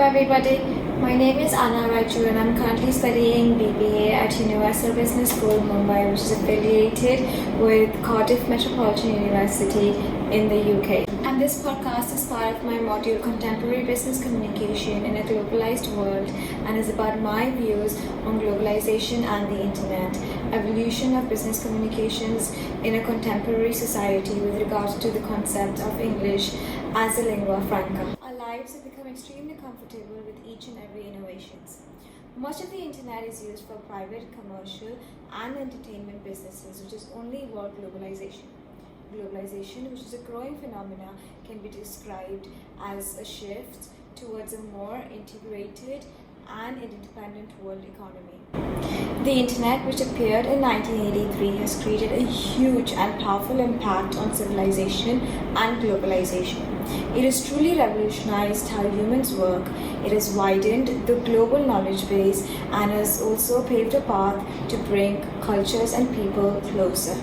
everybody. My name is Anna Raju and I'm currently studying BBA at Universal Business School, Mumbai, which is affiliated with Cardiff Metropolitan University in the UK. And this podcast is part of my module Contemporary Business Communication in a Globalized World and is about my views on globalization and the internet, evolution of business communications in a contemporary society with regards to the concept of English as a lingua franca. Our lives have become extremely comfortable with each and every innovations. Much of the internet is used for private, commercial and entertainment businesses, which is only about globalization. Globalization, which is a growing phenomena, can be described as a shift towards a more integrated and independent world economy. The internet, which appeared in 1983, has created a huge and powerful impact on civilization and globalization. It has truly revolutionized how humans work. It has widened the global knowledge base and has also paved a path to bring cultures and people closer.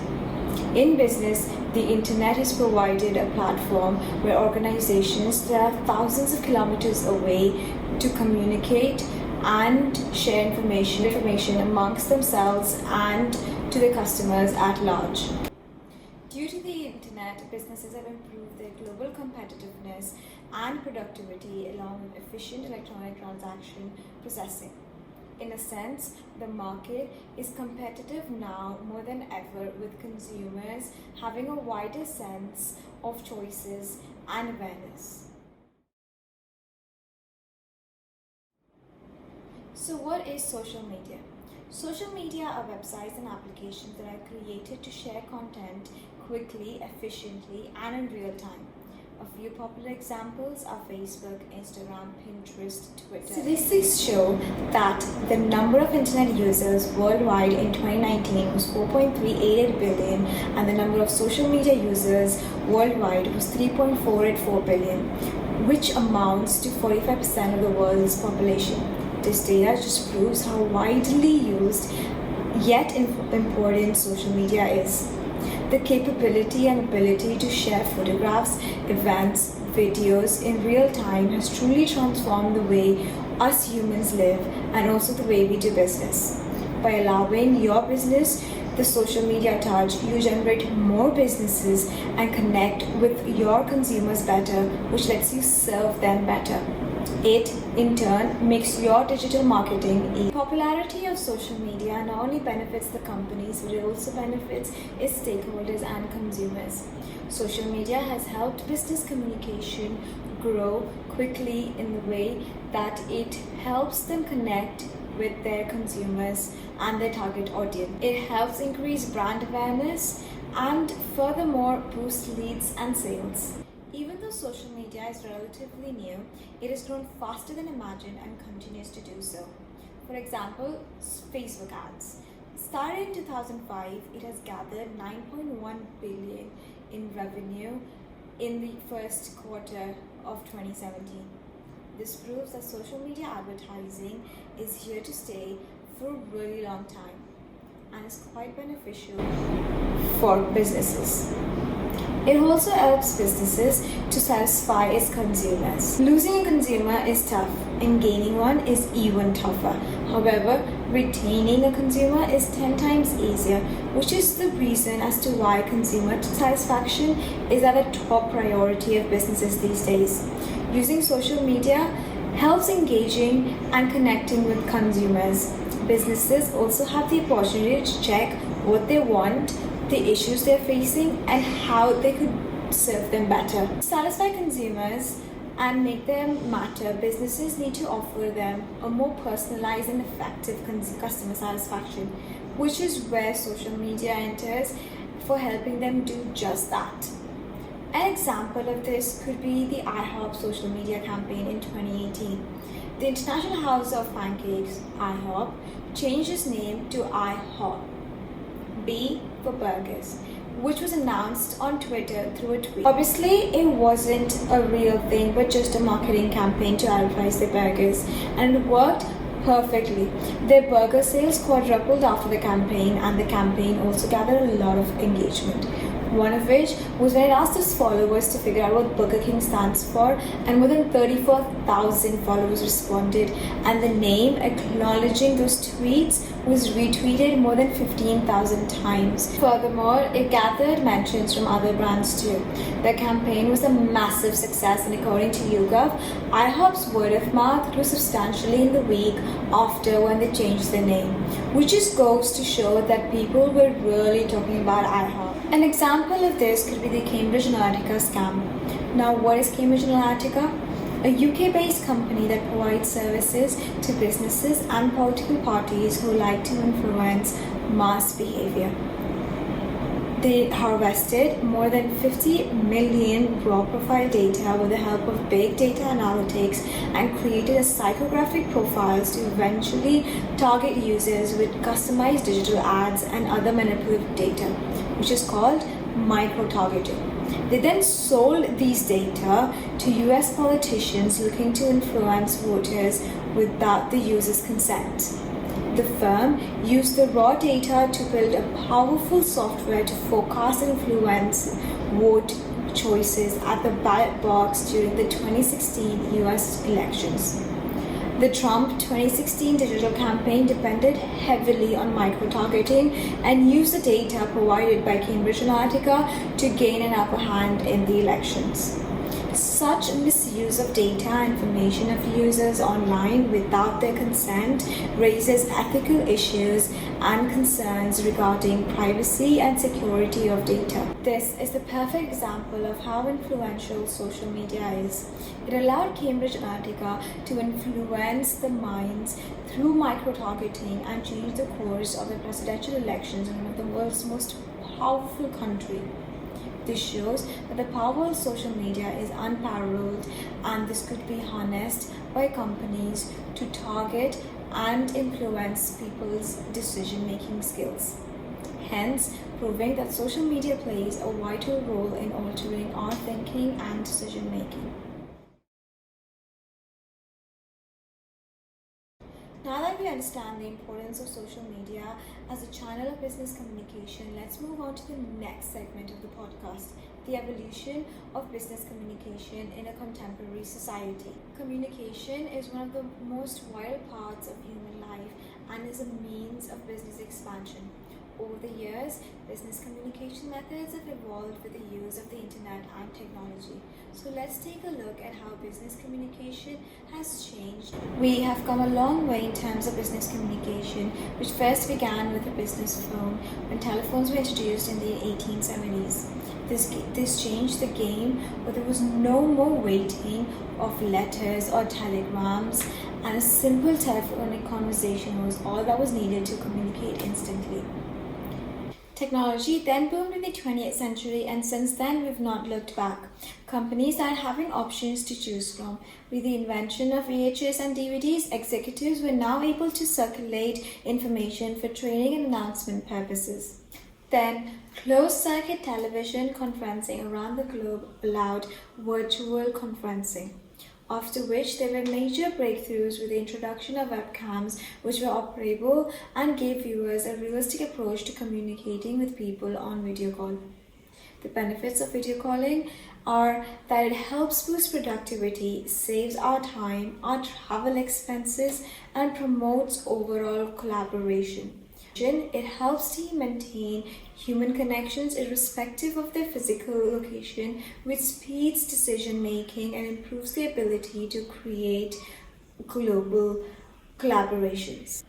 In business, the internet has provided a platform where organizations that are thousands of kilometers away to communicate and share information amongst themselves and to the customers at large. Due to the internet, businesses have improved their global competitiveness and productivity along with efficient electronic transaction processing. In a sense, the market is competitive now more than ever, with consumers having a wider sense of choices and awareness. So what is social media? Social media are websites and applications that are created to share content quickly, efficiently, and in real time. A few popular examples are Facebook, Instagram, Pinterest, Twitter. Statistics show that the number of internet users worldwide in 2019 was 4.388 billion and the number of social media users worldwide was 3.484 billion, which amounts to 45% of the world's population. This data just proves how widely used yet important social media is. The capability and ability to share photographs, events, videos in real time has truly transformed the way us humans live and also the way we do business. By allowing your business the social media touch, you generate more businesses and connect with your consumers better, which lets you serve them better. It, in turn, makes your digital marketing easy. The popularity of social media not only benefits the companies, but it also benefits its stakeholders and consumers. Social media has helped business communication grow quickly in the way that it helps them connect with their consumers and their target audience. It helps increase brand awareness and furthermore boost leads and sales. Even though social media is relatively new, it has grown faster than imagined and continues to do so. For example, Facebook ads. Started in 2005, it has gathered 9.1 billion in revenue in the first quarter of 2017. This proves that social media advertising is here to stay for a really long time and is quite beneficial for businesses. It also helps businesses to satisfy its consumers. Losing a consumer is tough and gaining one is even tougher. However, retaining a consumer is 10 times easier, which is the reason as to why consumer satisfaction is at a top priority of businesses these days. Using social media helps engaging and connecting with consumers. Businesses also have the opportunity to check what they want, the issues they're facing, and how they could serve them better. To satisfy consumers and make them matter, businesses need to offer them a more personalized and effective customer satisfaction, which is where social media enters for helping them do just that. An example of this could be the IHOP social media campaign in 2018. The International House of Pancakes, IHOP, changed its name to IHOP, B for burgers, which was announced on Twitter through a tweet. Obviously, it wasn't a real thing, but just a marketing campaign to advertise their burgers, and it worked perfectly. Their burger sales quadrupled after the campaign, and the campaign also gathered a lot of engagement. One of which was when it asked its followers to figure out what Burger King stands for, and more than 34,000 followers responded, and the name acknowledging those tweets was retweeted more than 15,000 times. Furthermore, it gathered mentions from other brands too. The campaign was a massive success, and according to YouGov, IHOP's word of mouth grew substantially in the week after when they changed their name, which just goes to show that people were really talking about IHOP. An example of this could be the Cambridge Analytica scam. Now, what is Cambridge Analytica? A UK-based company that provides services to businesses and political parties who like to influence mass behavior. They harvested more than 50 million raw profile data with the help of big data analytics and created a psychographic profiles to eventually target users with customized digital ads and other manipulative data, which is called micro-targeting. They then sold these data to US politicians looking to influence voters without the user's consent. The firm used the raw data to build a powerful software to forecast and influence vote choices at the ballot box during the 2016 US elections. The Trump 2016 digital campaign depended heavily on micro-targeting and used the data provided by Cambridge Analytica to gain an upper hand in the elections. Such misuse of data and information of users online without their consent raises ethical issues and concerns regarding privacy and security of data. This is the perfect example of how influential social media is. It allowed Cambridge Analytica to influence the minds through micro-targeting and change the course of the presidential elections in one of the world's most powerful country. This shows that the power of social media is unparalleled, and this could be harnessed by companies to target and influence people's decision-making skills. Hence, proving that social media plays a vital role in altering our thinking and decision-making. Now that we understand the importance of social media as a channel of business communication, let's move on to the next segment of the podcast, the evolution of business communication in a contemporary society. Communication is one of the most vital parts of human life and is a means of business expansion. Over the years, business communication methods have evolved with the use of the internet and technology. So let's take a look at how business communication has changed. We have come a long way in terms of business communication, which first began with the business phone when telephones were introduced in the 1870s. This changed the game, where there was no more waiting of letters or telegrams, and a simple telephonic conversation was all that was needed to communicate instantly. Technology then boomed in the 20th century, and since then we've not looked back. Companies started having options to choose from. With the invention of VHS and DVDs, executives were now able to circulate information for training and announcement purposes. Then, closed-circuit television conferencing around the globe allowed virtual conferencing, after which there were major breakthroughs with the introduction of webcams, which were operable and gave viewers a realistic approach to communicating with people on video call. The benefits of video calling are that it helps boost productivity, saves our time, our travel expenses, and promotes overall collaboration. It helps teams maintain human connections irrespective of their physical location, which speeds decision making and improves the ability to create global collaborations.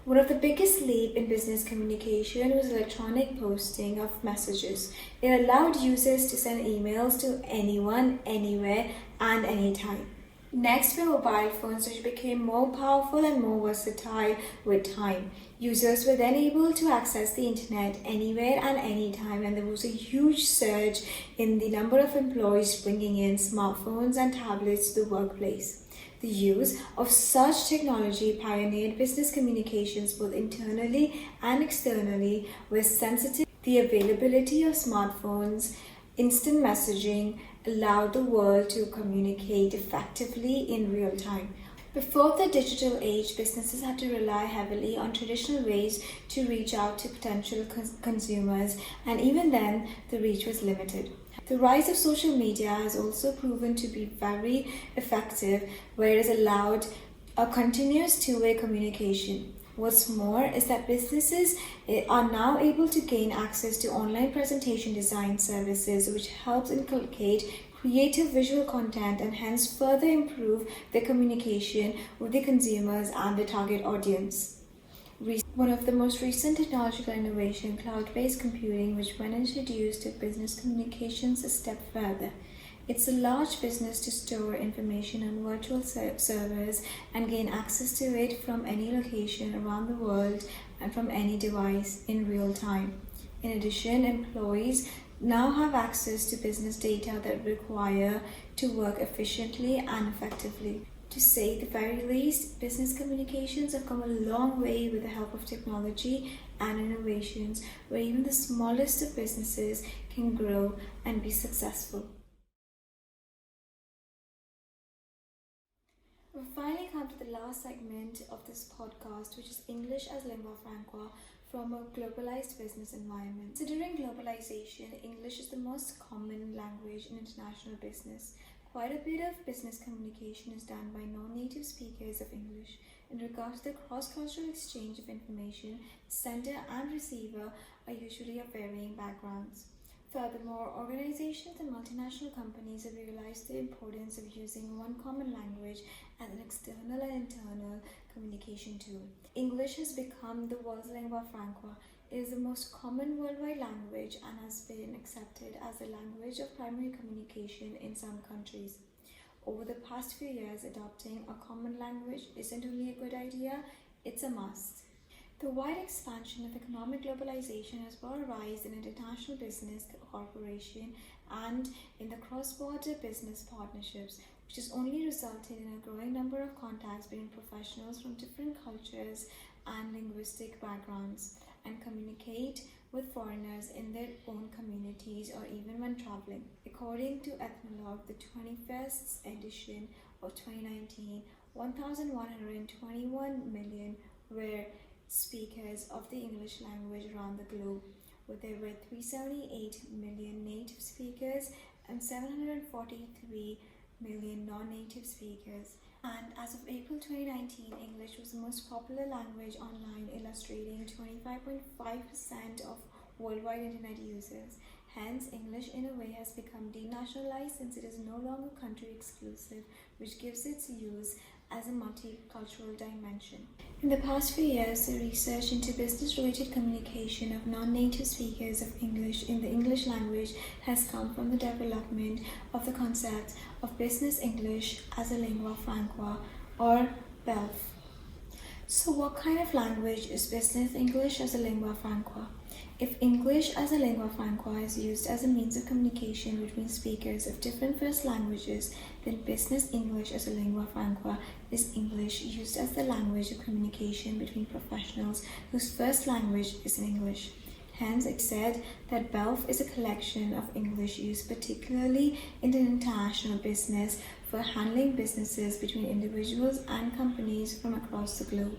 One of the biggest leaps in business communication was electronic posting of messages. It allowed users to send emails to anyone, anywhere, and anytime. Next were mobile phones, which became more powerful and more versatile with time. Users were then able to access the internet anywhere and anytime, and there was a huge surge in the number of employees bringing in smartphones and tablets to the workplace. The use of such technology pioneered business communications both internally and externally, where the availability of smartphones, instant messaging allowed the world to communicate effectively in real time. Before the digital age, businesses had to rely heavily on traditional ways to reach out to potential consumers, and even then, the reach was limited. The rise of social media has also proven to be very effective, where it has allowed a continuous two-way communication. What's more is that businesses are now able to gain access to online presentation design services, which helps inculcate creative visual content and hence further improve their communication with the consumers and the target audience. One of the most recent technological innovation, cloud-based computing, which when introduced to business communications a step further. It's a large business to store information on virtual servers and gain access to it from any location around the world and from any device in real time. In addition, employees now have access to business data that require to work efficiently and effectively. To say the very least, business communications have come a long way with the help of technology and innovations, where even the smallest of businesses can grow and be successful. We finally come to the last segment of this podcast, which is English as lingua franca from a globalized business environment. Considering globalization, English is the most common language in international business. Quite a bit of business communication is done by non-native speakers of English. In regard to the cross-cultural exchange of information, sender and receiver are usually of varying backgrounds. Furthermore, organizations and multinational companies have realized the importance of using one common language as an external and internal communication tool. English has become the world's lingua franca. It is the most common worldwide language and has been accepted as the language of primary communication in some countries. Over the past few years, adopting a common language isn't only a good idea, it's a must. The wide expansion of economic globalization has brought a rise in international business cooperation and in the cross-border business partnerships, which has only resulted in a growing number of contacts between professionals from different cultures and linguistic backgrounds and communicate with foreigners in their own communities or even when traveling. According to Ethnologue, the 21st edition of 2019, 1,121 million were speakers of the English language around the globe, where there were 378 million native speakers and 743 million non-native speakers. And as of April 2019, English was the most popular language online, illustrating 25.5% of worldwide internet users. Hence, English in a way has become denationalized since it is no longer country exclusive, which gives its use as a multicultural dimension. In the past few years, the research into business-related communication of non-native speakers of English in the English language has come from the development of the concept of business English as a lingua franca, or BELF. So what kind of language is business English as a lingua franca? If English as a lingua franca is used as a means of communication between speakers of different first languages, then business English as a lingua franca is English used as the language of communication between professionals whose first language is English. Hence, it said that BELF is a collection of English used particularly in the international business for handling businesses between individuals and companies from across the globe.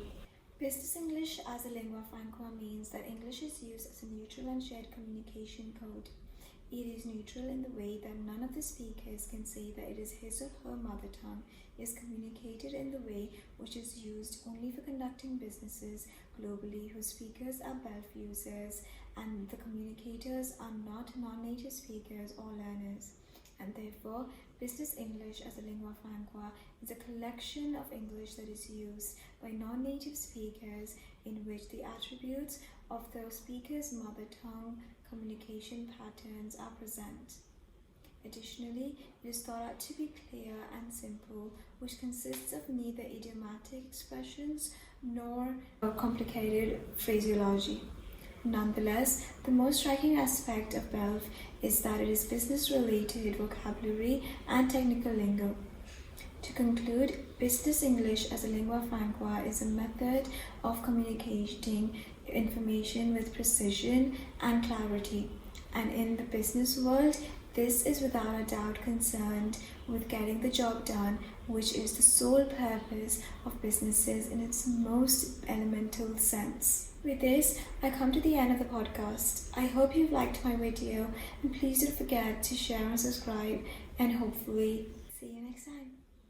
Business English as a lingua franca means that English is used as a neutral and shared communication code. It is neutral in the way that none of the speakers can say that it is his or her mother tongue. It is communicated in the way which is used only for conducting businesses globally whose speakers are BELF users, and the communicators are not non-native speakers or learners. And therefore, business English as a lingua franca is a collection of English that is used by non-native speakers in which the attributes of the speaker's mother tongue communication patterns are present. Additionally, it is thought out to be clear and simple, which consists of neither idiomatic expressions nor complicated phraseology. Nonetheless, the most striking aspect of BELF is that it is business-related vocabulary and technical lingo. To conclude, business English as a lingua franca is a method of communicating information with precision and clarity. And in the business world, This is without a doubt concerned with getting the job done, which is the sole purpose of businesses in its most elemental sense. With this, I come to the end of the podcast. I hope you've liked my video, and please don't forget to share and subscribe, and hopefully